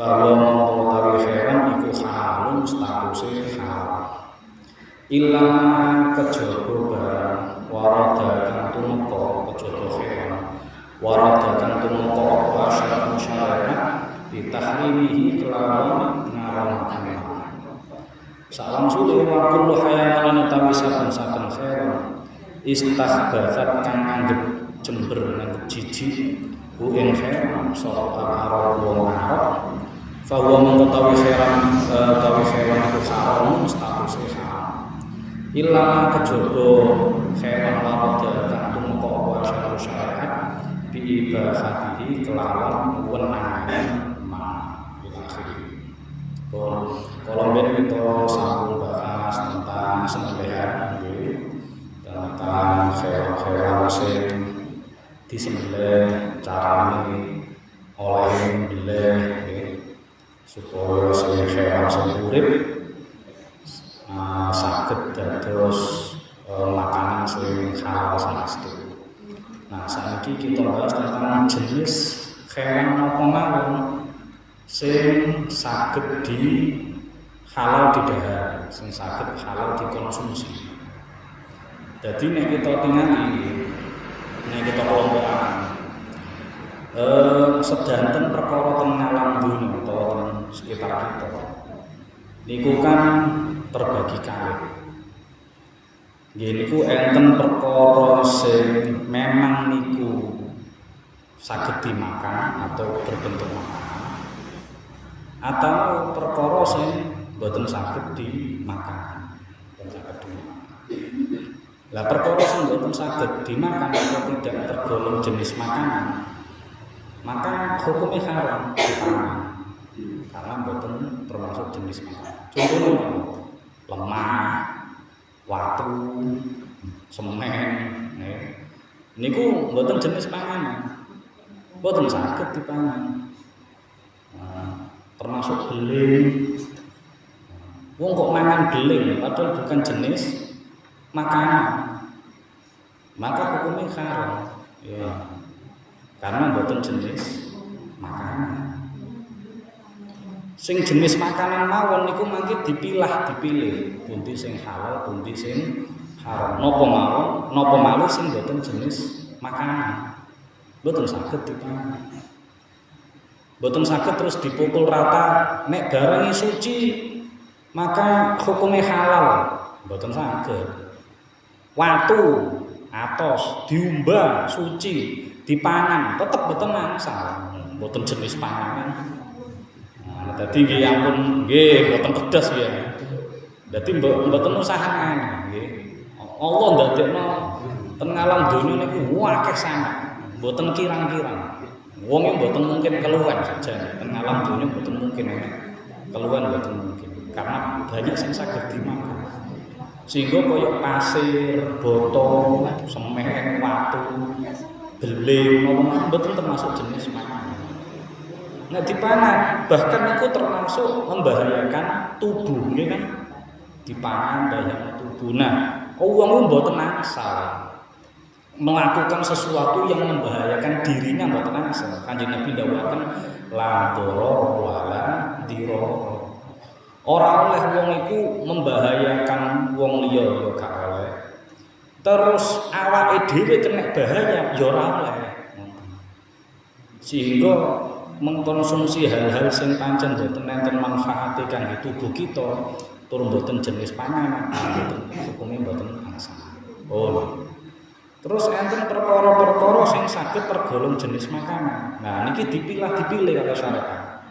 bahwa mengetahui hewan iku halun statusnya halal. Ilama kejaba barang warada kang tumeka kejaba hewan warada kang tumeka apa syariat ditahrimihi kelawan ngaramkan. Salam sule wa kullu hayawanin utawi saben-saben hewan istahbathat kang anggap jember anggap jijik ku ing hewan sapa arep wong arep bahwa mengetahui hewan itu haram status haram. Ilama kejaba hewan warada kang tumeka apa syariat bi ibadatihi kelawan wenang kalau kita sambung bahas tentang sembelihan tentang hewan sing disembelih carane oleh nyembelih supaya sing hewan sing urip saged dados makanan sing halal saestu. Nah, saiki kita bahas tentang jenis hewan apa mawon sing saged di halal didhahar, sing saged halal dikonsumsi. Jadi nek kita tingali, nek kita kelompokan sedanten perkara teng alam dunya utawa sekitar kita niku kan terbagi kalih. Nggih niku enten perkara sing memang niku saged dimakan atau berbentuk makanan, atau perkara sing boten saged dimakan. Lah perkara sing boten saged dimakan atau tidak tergolong jenis makanan, maka hukumnya haram dipangan karena boten termasuk jenis makanan. Contohnya lemah, watu, semen, niku boten jenis panganan, boten saged dipangan. Termasuk beling. Wong kok mangan beling padahal bukan jenis makanan, maka hukumnya haram ya, karena boten jenis makanan. Sing jenis makanan mawon niku mangke dipilih pundi sing halal pundi sing haram. Napa mawon napa malih sing boten jenis makanan boten saged dipangan, boten saged terus dipukul rata nek barang suci maka hukumnya halal boten saged. Watu atos diumbah suci dipangan tetep boten angsal, boten jenis panganan. Nah, dadi nggih ampun nggih boten pedes ya. Dadi mboten usahakan nggih. Allah ndadekno teng alam donya niku akeh sangat, mboten kirang-kirang. Wong yang mboten mungkin keluhan saja teng alam donya mboten mungkin keluhan mboten mungkin. Karena banyak sing saged dimakan. Sehingga kaya pasir, botol, semen, watu, beling, mboten termasuk jenis makanan. Nek dipangan bahkan itu termasuk membahayakan tubuh, nggih kan? Dipangan bahaya tubuh. Nah, wong mboten asal melakukan sesuatu yang membahayakan dirinya mboten asal. Kanjeng Nabi dawuhaken la doror wala diror. Ora oleh wong iku membahayakan wong liya ya gak oleh. Terus awake dhewe kena bahaya ya ora oleh. Sehingga mengkonsumsi hal-hal sing pancen boten enten manfaate kangge tubuh kita, tur boten jenis panganan, boten hukume boten angsal. Oh. Terus enten perkara-perkara sing saged tergolong jenis makanan. Nah, niki dipilih karo syariat.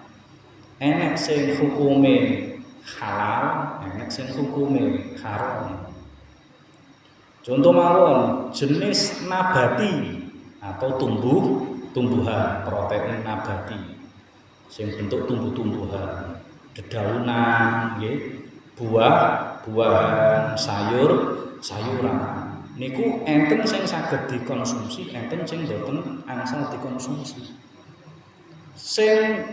Enek sing hukume halal, enek sing hukume haram. Contoh mawon jenis nabati atau tumbuhan protein nabati sing bentuk tumbuh-tumbuhan, dedaunan, nggih, buah-buahan, sayuran. Niku enten sing saged dikonsumsi, enten sing boten angsal dikonsumsi. Sing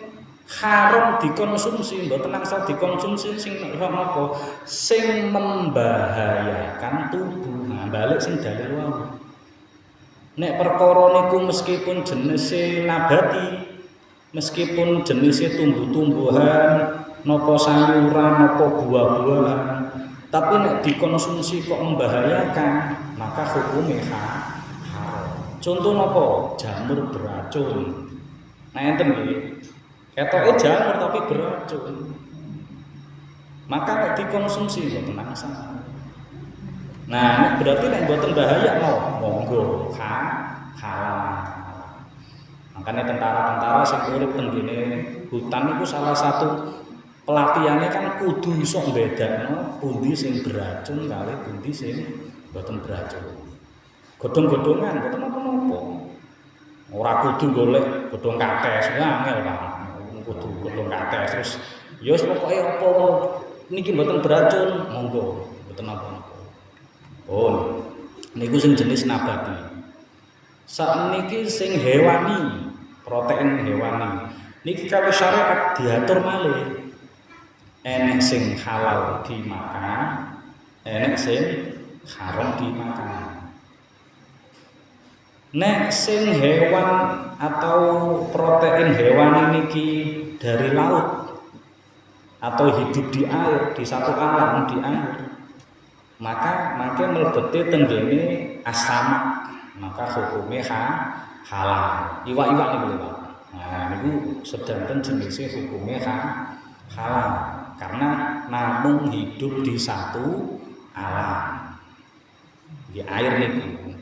haram dikonsumsi mboten angsal dikonsumsi sing napa sing membahayakan tubuh. Nah, balik sing dalil wae. Nek perkara niku meskipun jenise nabati meskipun jenisnya tumbuh-tumbuhan, nopo sayuran, nopo buah-buahan, tapi nek dikonsumsi kok membahayakan, maka hukumnya haram. Contoh nopo jamur beracun. Nah enten nggih, ketoke jamur tapi beracun. Maka nek dikonsumsi mboten masalah. Nah, berarti nek mboten bahaya monggo halal. Makanya tentara-tentara sing urip teng hutan itu salah satu pelatihannya kan kudu iso mbedakno pundi sing beracun kali pundi sing mboten beracun. Godhong-godhongan mboten napa-napa. Ora kudu golek godhong kates, angel Pak. Kudu godhong kates terus ya wis pokoke apa niki mboten beracun, monggo mboten napa-napa. Oh, niku sing jenis nabati. Sakniki sing hewani, protein hewani. Niki kalau syariat diatur malih. Enek sing halal dimakan, enek sing haram dimakan. Nek sing hewan atau protein hewani niki dari laut atau hidup di air, di satu alam di air, maka mlebete tenggene asamak, maka hukumnya halal. Iwak-iwak niku lho Pak. Nah niku sedanten jenisnya hukumnya halal karena namung hidup di satu alam. Di air niku.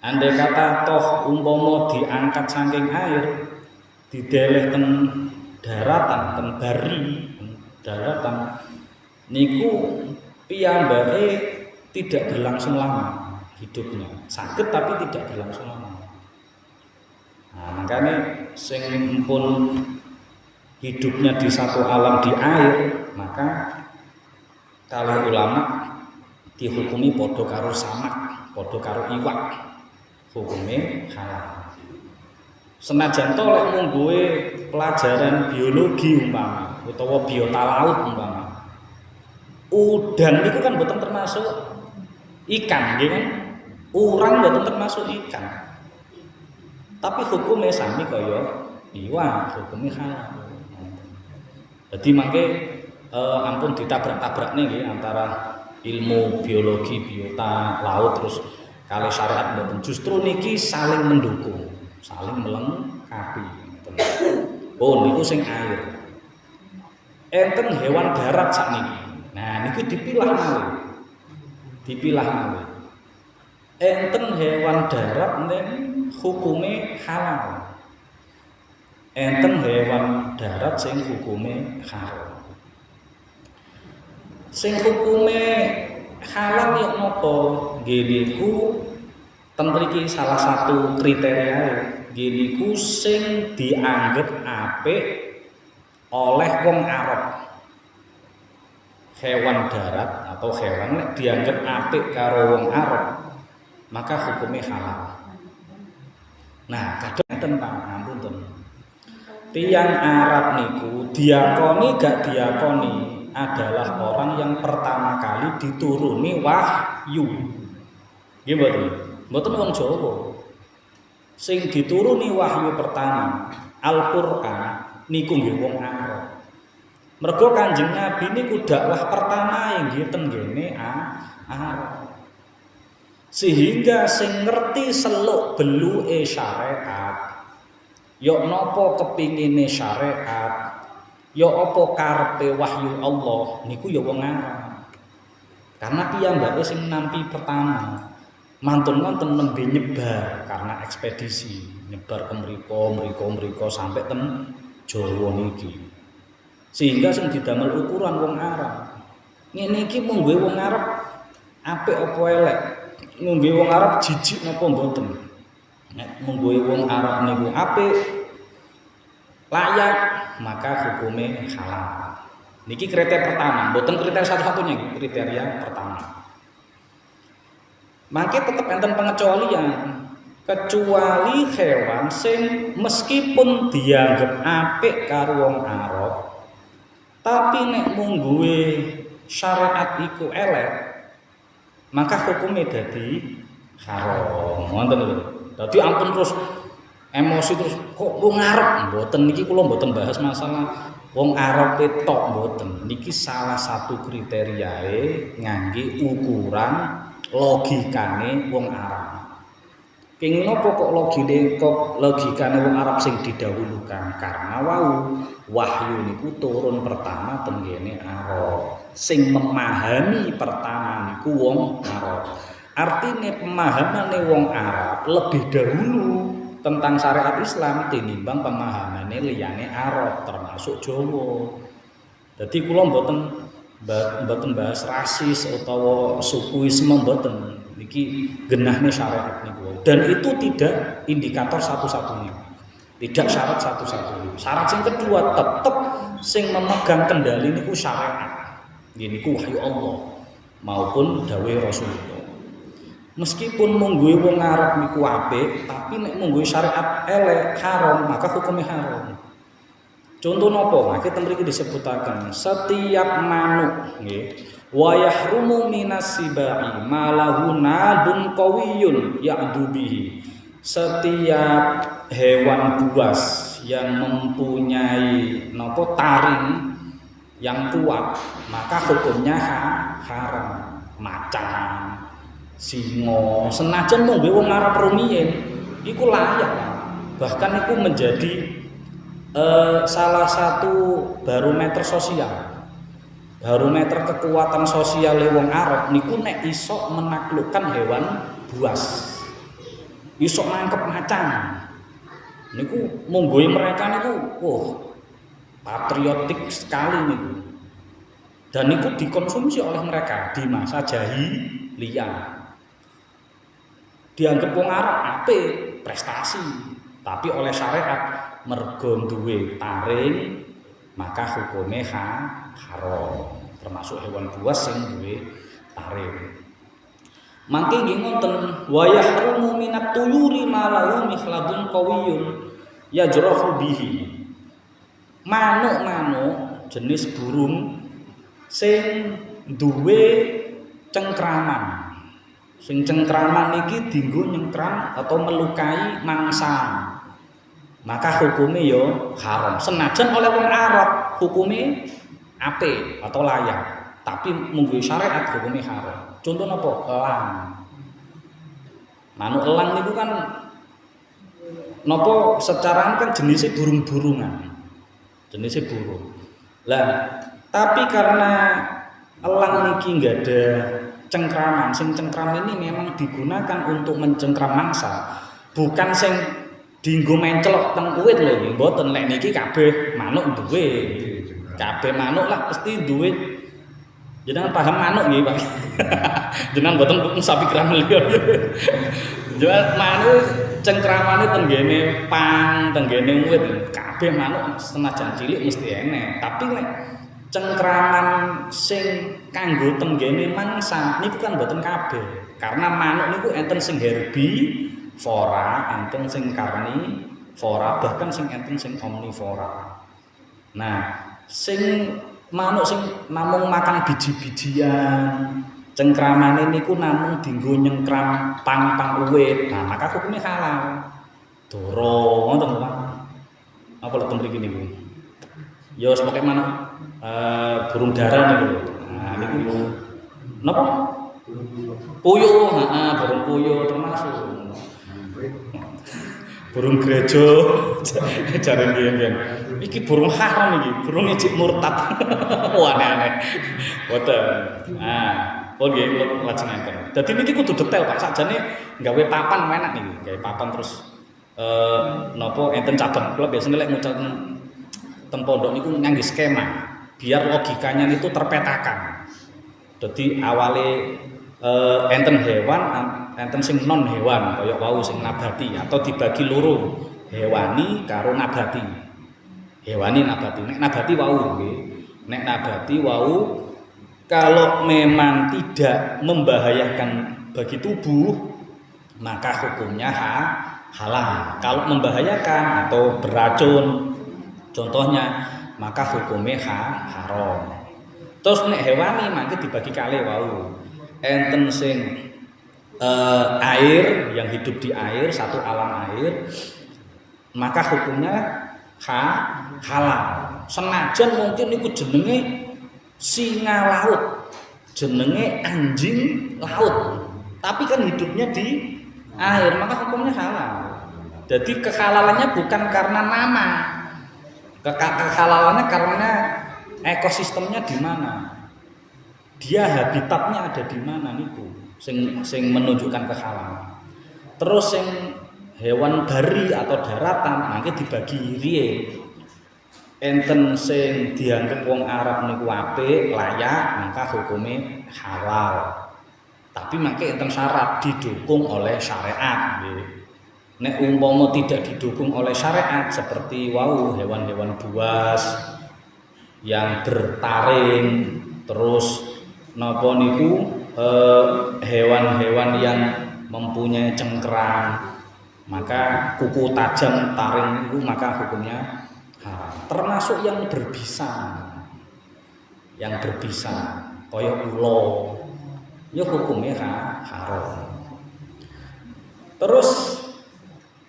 Andai kata toh umpama diangkat saking air, dideleh ten daratan, ten bari, daratan niku piyambake tidak berlangsung lama hidupnya, sakit tapi tidak berlangsung lama. Nah, makanya sing pun hidupnya di satu alam di air, maka kalau ulama dihukumi podo karo samak, podo karo iwak, hukumnya halal. Senajan to lek mungguhe pelajaran biologi umpama utawa biota laut umpama, udang itu kan mboten termasuk ikan, nggih kan? Urang mboten termasuk ikan. Tapi hukumnya sami kaya iwak, hukumnya halal. Jadi mangke ampun ditabrak-tabrak nih antara ilmu biologi biota laut terus kali syariat mboten, justru niki saling mendukung, saling melengkapi. Oh niku sing air. Enten hewan darat sakniki. Nah niku dipilah malih. Dipilah malih. Enten hewan darat ning hukume halal. Enten hewan darat sing hukume haram. Sing hukume halal ya napa? Nggih niku ten mriki salah satu kriteria nggih niku sing dianggep apik oleh wong Arab. Hewan darat atau hewan nek dianggap apik karo wong Arab, maka hukumnya halal. Nah, kadang enten Pak, ampun. Tiyang Arab niku diakoni gak diakoni adalah orang yang pertama kali dituruni wahyu. Nggih mboten? Mboten wong Jawa. Sing dituruni wahyu pertama Al-Qur'an niku nggih wong Arab. Mergo Kanjeng Nabi niku dakwah pertama nggih ten ngene Arab. Sehingga sing ngerti seluk beluke syariat, ya napa kepingine syariat, ya apa karepe wahyu Allah niku ya wong Arab. Karena piyambake sing nampi pertama mantun wonten nembe nyebar karena ekspedisi, nyebar ke mriko sampai ten Jawa niki. Sehingga sing didamel ukuran wong Arab. Ngene iki mung wong Arab apik apa elek? Mungguhe wong Arab jijik napa mboten? Nek mungguhe wong Arab niku apik layak, maka hukumnya halal. Niki kriteria pertama, mboten kriteria satu-satunya, kriteria pertama. Maka tetap enten pengecualian, kecuali hewan sing meskipun dianggap apik karo wong Arab, tapi nek mungguhe syariat iku elek, maka hukumnya dadi haram. Wonten lho. Dadi ampun terus emosi terus kok wong Arab mboten niki kula mboten bahas masalah wong Arab tok mboten niki salah satu kriteriae ngangge ukuran logikane wong Arab. Kenging napa kok logikane wong Arab sing didhawulukan karena wahyu niku turun pertama tenggene Arab. Sing memahami pertama niku wong Arab. Artinya pemahamane wong Arab lebih dahulu tentang syariat Islam tinimbang pemahamane liyane Arab termasuk Jawa. Dadi kula mboten bahas rasis utawa sukuisme mboten. Niki genahne syariat niku. Dan itu tidak indikator satu-satunya. Tidak syarat satu-satunya. Syarat yang kedua tetap sing memegang kendali niku syariat. Niku wahyu Allah maupun dawuh Rasulullah. Meskipun mungguhe wong Arab niku apik, tapi nek mungguhe syariat elek haram, maka hukumnya haram. Contoh napa? Maka ten mriki disebutaken setiap manuk nggih wa yahrumu minas sibai malahu nadun qawiyyun ya'du bihi. Setiap hewan buas yang mempunyai napa taring yang kuat, maka hukumnya haram. Macan, singo, senajan mungguhe wong Arab rumiyin iku layak. Bahkan iku menjadi salah satu barometer sosial. Barometer kekuatan sosial wong Arab niku nek iso menaklukkan hewan buas. Iso nangkep macan. Niku mungguhe mereka niku patriotik sekali niku. Dan niku dikonsumsi oleh mereka di masa jahiliyah. Dianggap wong Arab apik, prestasi. Tapi oleh syariat mergo duwe taring maka hukumnya haram, termasuk hewan buas sing duwe taring. Mangke nggih ngoten wa yahrumu minat tuyuri ma lahu mikhlabun qawiyyun yajrahu bihi. Manuk-manuk jenis burung sing duwe cengkraman. Sing cengkraman iki dienggo nyengkram atau melukai mangsa. Maka hukumnya yo haram. Senajan oleh wong Arab hukumnya apik atau layak, tapi munggu syariat hukumnya haram. Contoh napa? Elang. Manuk elang niku kan napa secara kan jenisnya burung-burungan. Jenisnya burung. Lah, tapi karena elang niki enggak ada cengkraman, sing cengkram ini memang digunakan untuk mencengkram mangsa, bukan sing dienggo mencelok teng uwit lho nggih. Mboten lek niki kabeh manuk duwe. Kabeh manuk lah pasti duwe. Jenengan paham manuk nggih, Pak. Jenengan mboten sapikiran liya. Jenengan manuk cengkramane tenggene pang, tenggene uwit. Kabeh manuk senajan cilik mesti enek. Tapi lek cengkraman sing kanggo tenggene mangsa niku kan mboten kabeh. Karena manuk niku enten sing herbivora, enten sing karnivora, bahkan sing enten sing omnivora. Nah, sing manuk sing namung makan biji-bijian, cengkramane niku namung dienggo nyengkram pang-pang uwit. Nah, maka hukumnya halal. Doro ngoten Pak. Apa lek mriki niku? Ya wis pokoke manuk burung dara niku. Nah, niku napa? Puyuh, burung puyuh termasuk. Burung gereja jare mbiyen. Iki burung haram iki, burung ejik murtad. Wah aneh-aneh. Boten. Nah, nggih lajengaken. Dadi niki kudu detail Pak, sakjane gawe papan enak niki, gawe papan terus napa enten cabang klub biasane lek mucal teng pondok niku ngangge skema biar logikanya itu terpetakan. Dadi awale enten hewan, enten sing non hewan kaya wau sing nabati atau dibagi loro, hewani karo nabati. Hewani nabati. Nek nabati wau nggih. Nek nabati wau kalau memang tidak membahayakan bagi tubuh maka hukumnya halal. Kalau membahayakan atau beracun contohnya maka hukumnya haram. Terus nek hewani mangke dibagi kalih wau. Enten sing air yang hidup di air, satu alam air. maka hukumnya halal. Senajan mungkin niku jenenge singa laut, jenenge anjing laut, tapi kan hidupnya di air, maka hukumnya halal. Jadi kehalalannya bukan karena nama, kehalalannya karena ekosistemnya di mana, dia habitatnya ada di mana niku, sing menunjukkan kehalalan. Terus sing hewan dari atau daratan mangke dibagi riye. Enten sing dianggep wong Arab niku apik, layak, maka hukumnya halal. Tapi mangke enten syarat didukung oleh syariat nggih. Nek umpama tidak didukung oleh syariat seperti wau hewan-hewan buas yang bertaring, terus napa niku hewan-hewan yang mempunyai cengkerang, maka kuku tajam taring itu maka hukumnya haram. Termasuk yang berbisa kaya ulo ya hukumnya haram. Terus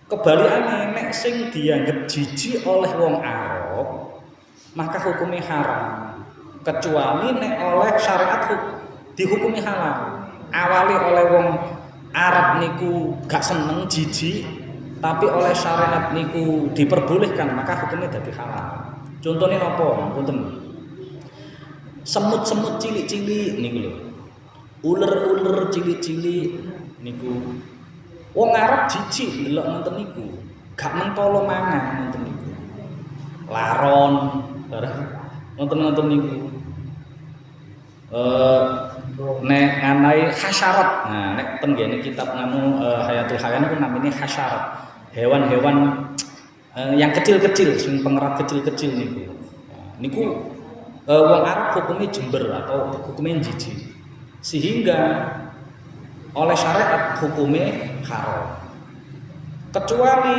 kebalikannya nek sing dianggap jijik oleh wong Arab maka hukumnya haram, kecuali nek oleh syariat dihukumi halal. Awali oleh wong Arab niku gak seneng jijik, tapi oleh syariat niku diperbolehkan, maka hukumnya dadi halal. Contohnya napa? Punten. Semut-semut cilik-cilik niku lho. Uler-uler cilik-cilik niku wong Arab jijik ndelok ngoten niku. Gak mentolo mangan ngoten niku. Laron ngoten-ngoten niku. Nek nganai hasyarat. Nah, nek tenggene kitab nganu Hayatul Hayan itu namanya hasyarat. Hewan-hewan yang kecil-kecil, sing pengerat kecil-kecil niku. Niku wong Arab hukumnya jember atau hukumnya jijik. Sehingga oleh syariat hukumnya haram. Kecuali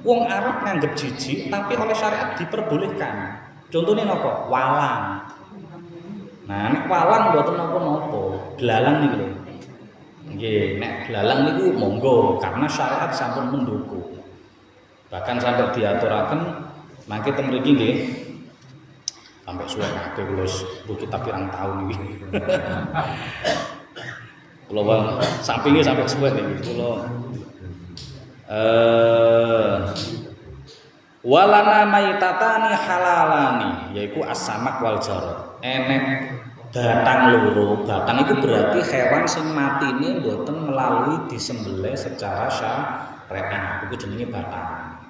wong Arab nganggep jijik tapi oleh syariat diperbolehkan. Contohnya napa? Walang. Nah, nek walang mboten napa-napa, belalang niku lho. Nggih, nek belalang niku monggo karena syariat sampun mendukung. Bahkan sampai diaturaken mangke teng mriki nggih. Sampai suwe kabeh kula bu kita pirang tahun iki. Kula wong sampinge sampai suwe niki kula walana maitatani halalani yaiku as-samak wal jarad. Enek batang loro. Batang itu berarti hewan sing matine mboten melalui disembelih secara syariat. Iku jenenge batang.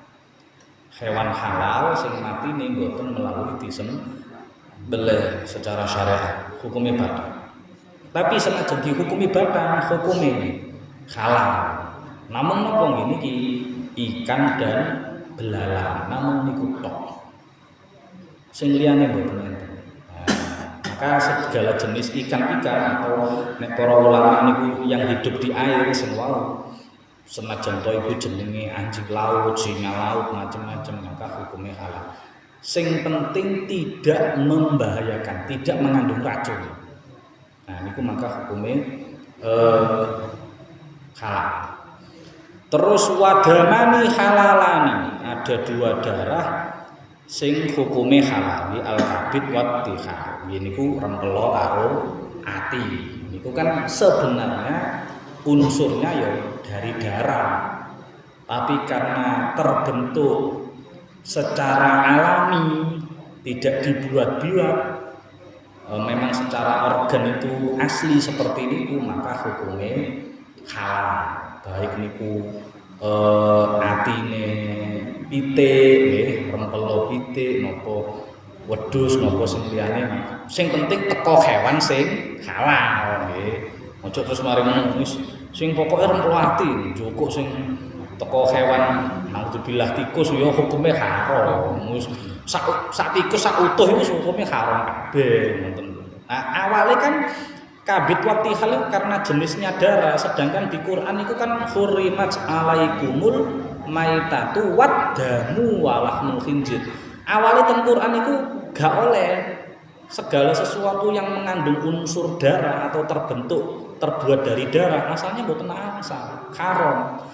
Hewan halal sing matine mboten melalui disembelih secara syariat, hukumnya batang. Tapi senajan dihukumi batang, hukumnya halal. Namun napa ngene iki ikan dan belalang, namun niku tok. Sing liyane mboten enten. Maka segala jenis ikan-ikan atau nek para ulama niku yang hidup di air sing wau senajan to iku jenenge anjing laut, singa laut, macam-macam, maka hukumnya halal. Sing penting tidak membahayakan, tidak mengandung racun. Nah niku maka hukumnya halal. Terus wadamani halalani, ada dua darah sing hukume halal, al-kabid wa tihar. Niku rempelo karo ati. Niku kan sebenarnya unsurnya ya dari darah. Tapi karena terbentuk secara alami, tidak dibuat-buat, memang secara organ itu asli seperti niku, maka hukumnya halal. Baik niku atine pitik nggih, rempelo pitik napa wedhus napa sing liyane, sing penting teko hewan sing halal nggih. Aja terus mari ngono wis sing pokoke rempelo ati, njukuk sing teko hewan naudzubillah tikus ya hukume haram. Wis sak tikus sak utuh iku hukume haram kabeh ngoten. Nah, awale kan kabit waktu hal karena jenisnya darah, sedangkan di Quran itu kan hurimat alaikumul maitatu wad damu walahmul khinzir. Awalnya teng Quran itu gak oleh segala sesuatu yang mengandung unsur darah atau terbentuk terbuat dari darah asalnya mboten asal haram.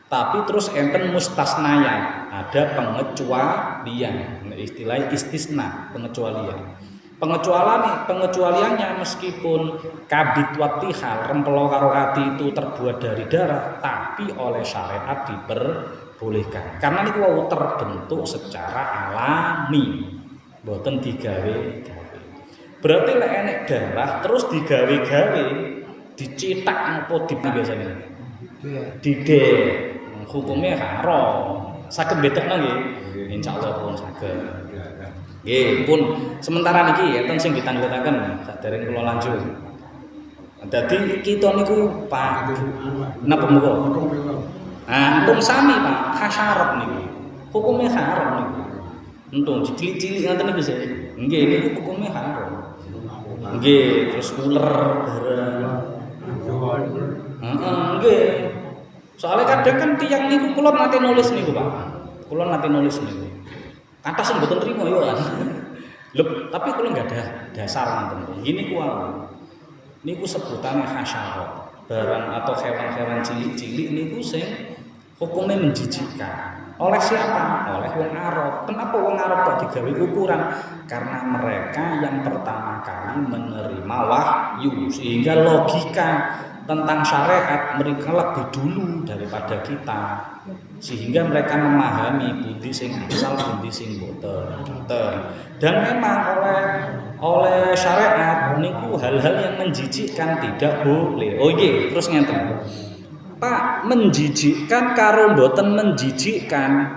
Tapi terus enten mustasnaya, ada pengecualian, istilah istisna, pengecualiannya meskipun kabit watihal rempelo karo ati itu terbuat dari darah, tapi oleh syariat diperbolehkan karena niku wau terbentuk secara alami, boten digawe-gawe. Berarti lek enek darah terus digawe-gawe, dicetak nopo biasanya didek, hukumnya haram. Saged bedakno nggih? Insyaallah pun saged. Nggih, pun sementara niki enten sing ditangletaken sadereng kula lanjut. Dadi kita niku Pak napa monggo? Antum sami Pak, hasyarot niku. Hukumnya haram niku. Entung cilik-cilik ngoten niku sih. Nggih, niku hukumnya haram. Nggih, terus uler bareng. Nggih. Soalnya kadang kan tiyang niku kula nate nulis niku Pak. Kula nate nulis niku. Kata sing mboten trimo yo kan. Tapi kula enggak ada dasar ngoten. Gini ku niku sebutannya hasyarah. Barang atau hewan-hewan cilik-cilik niku sing hukumnya menjijikkan. Oleh siapa? Oleh wong Arab. Kenapa wong Arab kok digawe ukuran? Karena mereka yang pertama kali menerima wahyu, sehingga logika tentang syariat mereka lebih dulu daripada kita, sehingga mereka memahami budi sing asal budi sing boten. Dan memang oleh syariat niku hal-hal yang menjijikkan tidak boleh. Oh iya, terus ngeten Pak, menjijikkan karo boten menjijikkan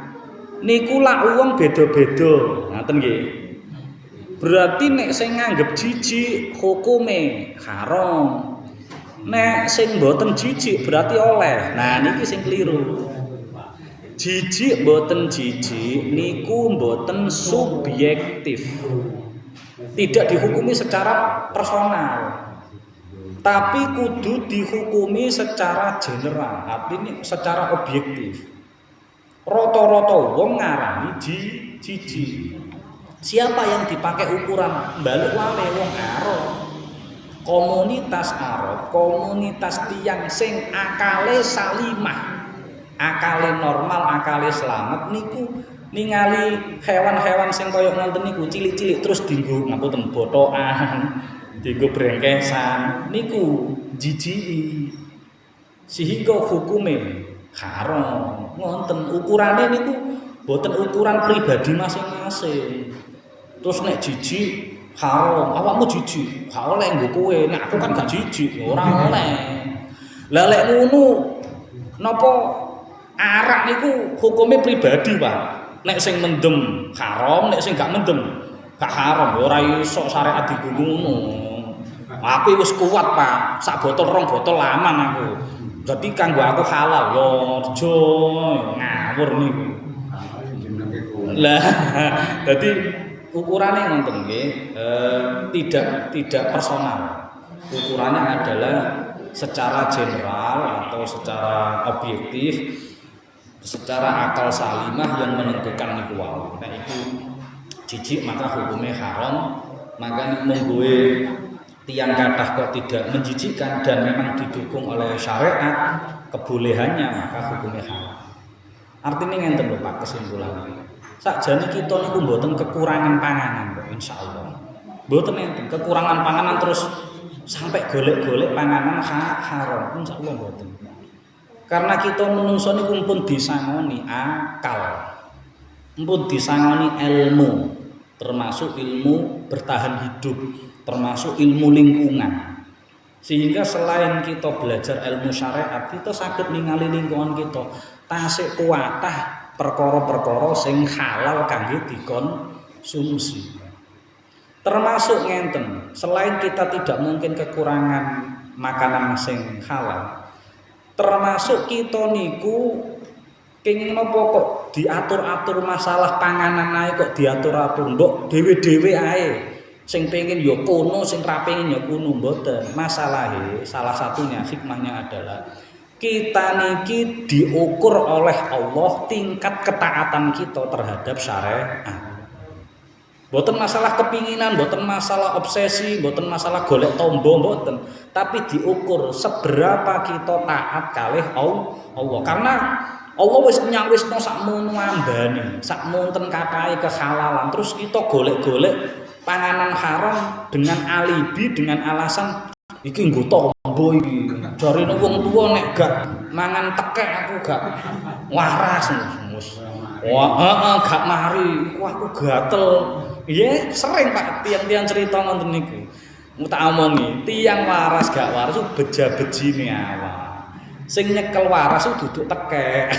niku lak wong beda-beda, ngaten nggih. Berarti nek sing nganggep jijik hukume haram. Nek sing mboten jijik berarti oleh. Nah niki sing keliru. Jijik mboten jijik niku mboten subjektif. Tidak dihukumi secara personal. Tapi kudu dihukumi secara general, artinya secara objektif. Rata-rata wong ngarani jijik. Siapa yang dipakai ukuran balik wale wong Arab. Komunitas Arab, komunitas tiyang sing akale salimah, akale normal, akale selamat niku ningali hewan-hewan sing kaya ngoten niku cilik-cilik terus dienggo ngapunten botokan, dienggo brengkesan niku jijiki. Sehingga hukume haram. Ngoten ukurane niku boten ukuran pribadi masing-masing. Terus nek jijik haram, awakmu jijik, gak oleh nggo kowe. Nek aku kan gak jijik, ora oleh. Lah lek ngono napa arak niku hukume pribadi, Pak. Nek sing mendem haram, nek sing gak mendem gak haram. Ora iso syariat digunggu ngono. Aku wis kuat, Pak. Sak botol rong botol aman aku. Dadi kanggo aku halal yo aja ngawur niku. Lah dadi ukurannya ngoten nggih, tidak personal. Ukurannya adalah secara general atau secara objektif, secara akal salimah yang menentukan niku wae. Nek iku jijik maka hukumnya haram, maka monggoe tiang kathah kok tidak menjijikkan dan memang didukung oleh syariat kebolehannya maka hukumnya haram. Artinya ngenten lho Pak kesimpulannya. Sakjane kita niku mboten kekurangan panganan kok insyaallah. Mboten enten kekurangan panganan terus sampai golek-golek panganan haram insyaallah mboten. Karena kita menungso niku pun disangoni akal. Pun disangoni ilmu, termasuk ilmu bertahan hidup, termasuk ilmu lingkungan. Sehingga selain kita belajar ilmu syariat, kita saged ningali lingkungan kita tasik kuatah perkara-perkara sing halal kangge dikonsumsi. Termasuk ngenten, selain kita tidak mungkin kekurangan makanan sing halal, termasuk kita niku kenging napa kok diatur-atur masalah panganan ae kok diatur-atur mbok dhewe-dhewe ae. Sing pengen ya kono, sing ra pengen ya kono mboten. Masalahe salah satunya hikmahnya adalah kita niki diukur oleh Allah tingkat ketaatan kita terhadap syariat. Mboten masalah kepinginan, mboten masalah obsesi, mboten masalah golek tombo mboten, tapi diukur seberapa kita taat kalih Allah. Karena Allah wis nyawisno sakmono ambane, sakmonten katahe kehalalan. Terus kita golek-golek panganan haram dengan alibi, dengan alasan iki nggo tombo iki. Jarine wong tuwa nek gak mangan tekek aku gak waras. Wah, gak mari, iku aku gatel. Iya, sering Pak tiang-tiang cerita ngoten niku. Tak omongi, tiang waras gak waras ku beja-bejine awak. Sing nyekel waras itu duduk tekek.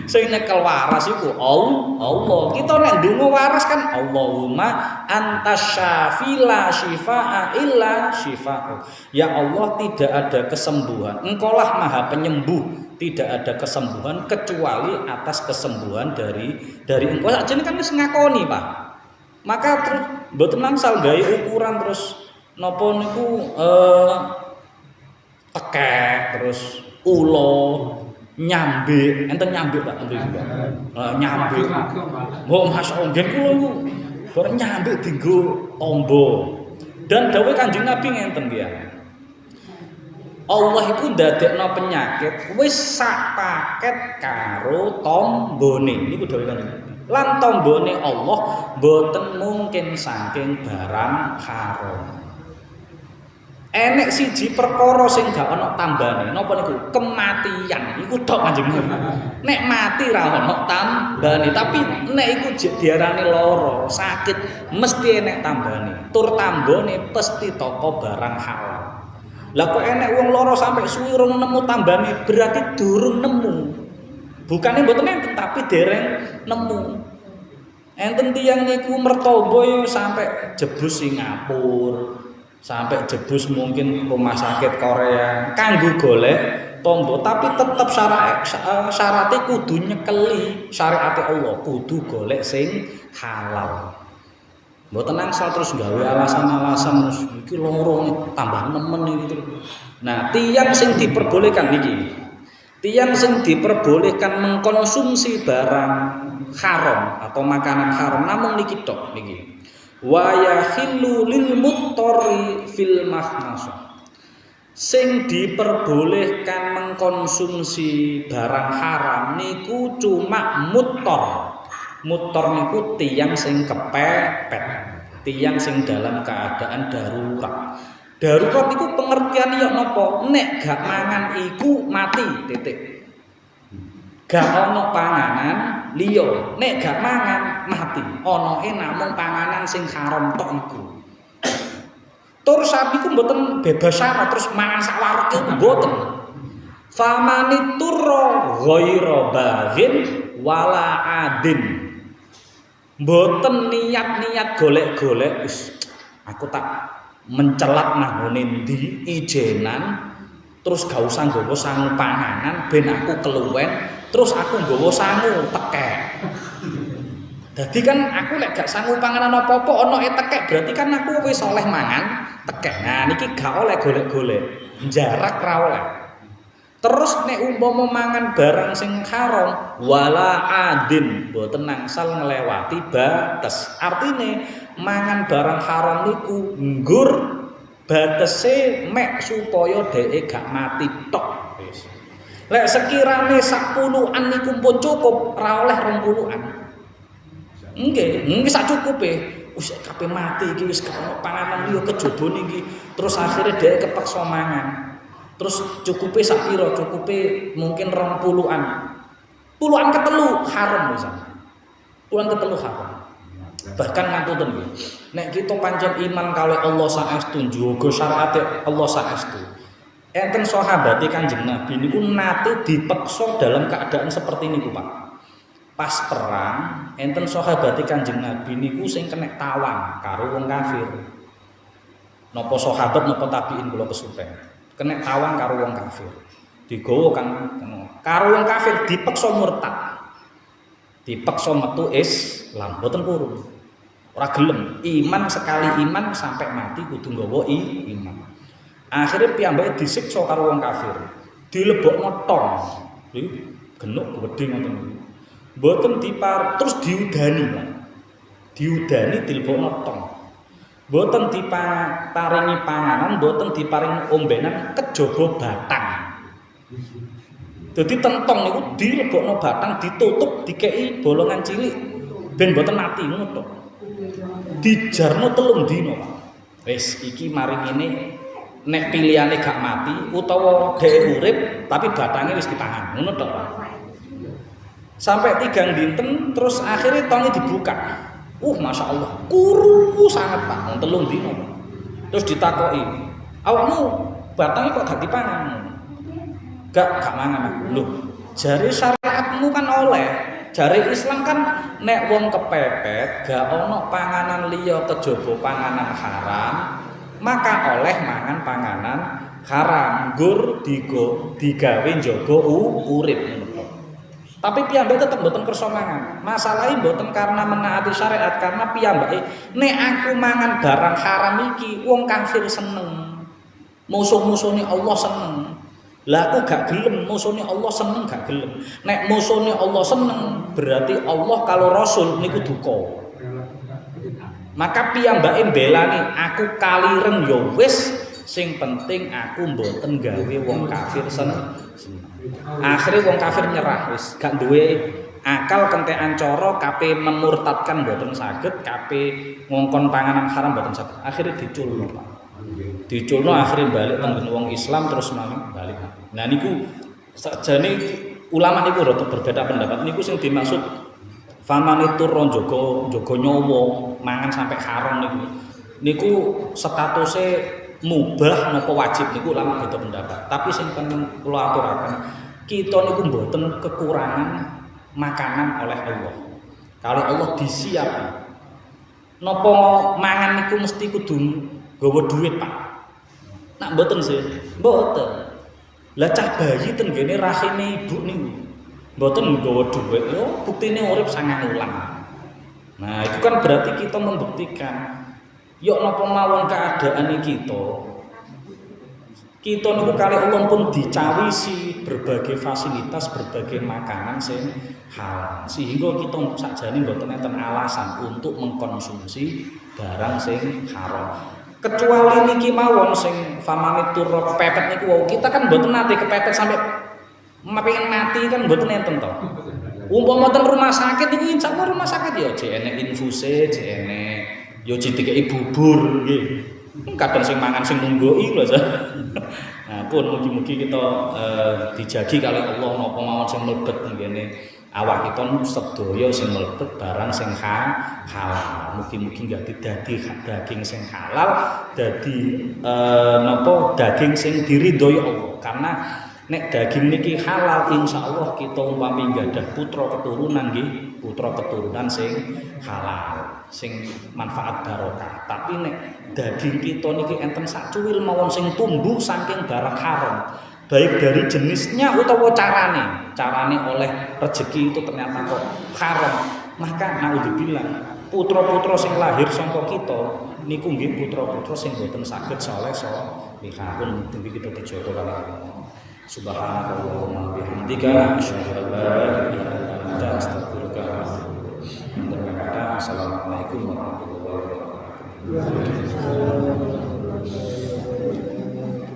Sing nyekel waras itu Allah. Kita nek ndonga waras kan Allahumma antas syafi la syifaa illa syifaa. Ya Allah, tidak ada kesembuhan. Engkaulah Maha Penyembuh. Tidak ada kesembuhan kecuali atas kesembuhan dari Engkau. Sakjane kan wis ngakoni, Pak. Maka terus mboten nangsal gawe ukuran terus napa niku tekek terus ulo nyambe enten nyambe Pak mriki nyambe oh masyaallah nggih kula niku bareng nyambe dienggo tombo dan dawuh Kanjeng Nabi ngenten nggih Allah iku ndadekno penyakit wis sak paket karo tombone niku dawuh Kanjeng Nabi lan tombone Allah mboten mungkin saking barang haram. Enek siji perkara sing gak ana tambane. Napa niku? Kematian. Iku tok Kanjeng Nabi. Nek mati ra ana tambane, tapi nek iku diarani lara, sakit mesti enek tambane. Tur tambane pasti toko barang halal. Lah kok enek wong lara sampai suwi rong nemu tambane, berarti durung nemu. Bukane mboten enten tapi dereng nemu. Enten tiyang niku mertobo sampai jebus Singapura. Sampai jebus mungkin rumah sakit Korea kanggo golek tombo tapi tetap syaratnya kudu nyekeli syariat Allah kudu golek sing halal mboten nangsal terus gawe alasan-alasan iki loro tambah nemen iki nah tiang sing diperbolehkan niki tiang sing diperbolehkan mengkonsumsi barang haram atau makanan haram namun niki tok niki wa yahillu lil muttarri fil mahmasah sing diperbolehkan mengkonsumsi barang haram niku cuma muttar niku tiyang sing kepepet tiyang sing dalam keadaan darurat iku pengertiane ya napa nek gak mangan iku mati titik gak ana panganan liya nek gak mangan mati anake namung panganan sing haram tok iku tur sapiku mboten bebas syarat terus mangan sak wareke mboten famaniturra ghaira baghin wala adin mboten niat-niat golek-golek wis aku tak mencelat nang ngene ndi ijenan terus gak usah nggawa sangu panganan ben aku keluwen terus aku nggawa sangu tekek. Dadi kan aku lek gak sangu panganan apa-apa ana tekek berarti kan aku wis oleh mangan tekek. Nah niki gak oleh golek-golek, jarak ra oleh. Terus nek umpama mangan barang sing haram wala adin mboten nangsal nglewati batas. Artine mangan barang haram niku nggur batese mek supaya dheke gak mati tok. Lek sekirane 10-an niku pun cukup ora oleh 20-an. Nggih sak cukupe. Wis kabeh mati iki wis karo panganan liya kejaba niki. Terus akhirnya dhek kepeksa mangan. Terus cukupe sak pira? Cukupe mungkin 20-an. Puluhan ketelu haram misal. Puluhan ketelu haram. Bahkan ngapunten nggih. Nek kita pancen iman kalih Allah saestu njogo syariat Allah saestu. Enten sahabat Kanjeng Nabi niku nate dipeksa dalam keadaan seperti niku, Pak. Pas perang, enten sahabat Kanjeng Nabi niku sing kena tawang karo wong kafir. Napa sahabat napa tabiin kula kesupen. Kena tawang karo wong kafir. Digawa kan karo wong kafir dipeksa murtad. Dipeksa metu Islam, mboten purun. Ora gelem, iman sekali iman sampai mati kudu nggawa iman. Akhirnya piyambake disiksa karo wong kafir. Dilebokno tong. Genuk gedhe ngoten niku. Mboten terus diudani, Pak. Diudani dilebokno tong. Mboten diparingi panganan, mboten diparingi ombenan kejaba batang. Dadi tentong niku dilebokno batang ditutup dikei bolongan cilik ben mboten mati ngono to. Dijarno 3 dina, Pak. Wis iki mari ngene nek pilihane gak mati utawa dhek urip tapi batangnya wis dipangan ngono to, Pak. Sampai 3 dinten terus akhirnya tonge dibuka. Masya Allah, kuru sangat Pak, 3 dina. Terus ditakoki, awakmu batangnya kok gak dipangan? Gak mangan aku. Loh, jare syariatmu kan oleh. Jare Islam kan nek wong kepepet gak ono panganan liya kejaba panganan haram, maka oleh mangan panganan haram. Gur digawe njaga urip ngono. Tapi piyambake tetep mboten kersa mangan. Masalahe mboten karena menaati syariat, karena piyambake nek aku mangan barang haram iki wong kafir seneng. Musuh-musuhne Allah seneng. Lah aku gak gelem, musuhne Allah seneng gak gelem. Nek musuhne Allah seneng, berarti Allah kalau Rasul niku duka. Maka piyambake mbelani aku kalireng ya wis, sing penting aku mboten gawe wong kafir seneng. Akhirnya wong kafir nyerah wis, gak duwe akal kentekan cara kape memurtadkan mboten saged, kape ngongkon panganan haram mboten saged. Akhirnya diculno, Pak. Diculno akhirnya balik tenggen wong Islam terus balik. Nah niku sakjane ulama niku rada berbeda pendapat. Niku sing dimaksud faman itu njaga nyawa mangan sampai haram niku. Niku statusnya mubah napa wajib niku ulama beda pendapat. Tapi sing pengen kula aturaken, kita niku mboten kekurangan makanan oleh Allah. Kalau Allah disiapi. Napa mangan niku mesti kudu nggawa duit, Pak. Nak mboten sih, mboten. Lah cah bayi tenggene rahime ibu niku mboten nggawa duit lho, buktine urip 9 wulan. Nah, itu kan berarti kita membuktikan yok napa mawon keadaan kita niku kali Allah pun dicawisi berbagai fasilitas, berbagai makanan sing halal. Sehingga kita sakjane mboten enten alasan untuk mengkonsumsi barang sing haram. Kecuali niki mawon sing famane tur kepepet niku kita kan mboten nate kepepet sampai pengen mati kan mboten enten to. Umpama ten rumah sakit iki insyaallah rumah sakit ya jene infuse, jene yo dikeki bubur nggih. Kadang sing mangan sing nunggoki lho. Nah, pun mugi-mugi kita dijagi kali Allah napa mawon sing mlebet ngene awak kita sedaya sing mlebet barang sing halal. Mugi-mugi dadi daging sing halal, dadi napa daging sing diridhoi Allah. Karena nek daging niki halal insyaallah kita umpami gadah putra keturunan nggih, putra keturunan sing halal, sing manfaat barokah. Tapi nek daging kita niki enten sak cuwil mawon sing tumbuh saking barang haram, baik dari jenisnya utawa carane oleh rezeki itu ternyata kok haram, maka naudzubillah putra-putra sing lahir saka kita niku nggih putra-putra sing boten saged saleh salihah. Pun mugi kita dijogo kali Allah. Subhanallahumma bihamdika asyhadu an la ilaha illa anta astaghfiruka wa atubu ilaik. Assalamualaikum warahmatullahi wabarakatuh.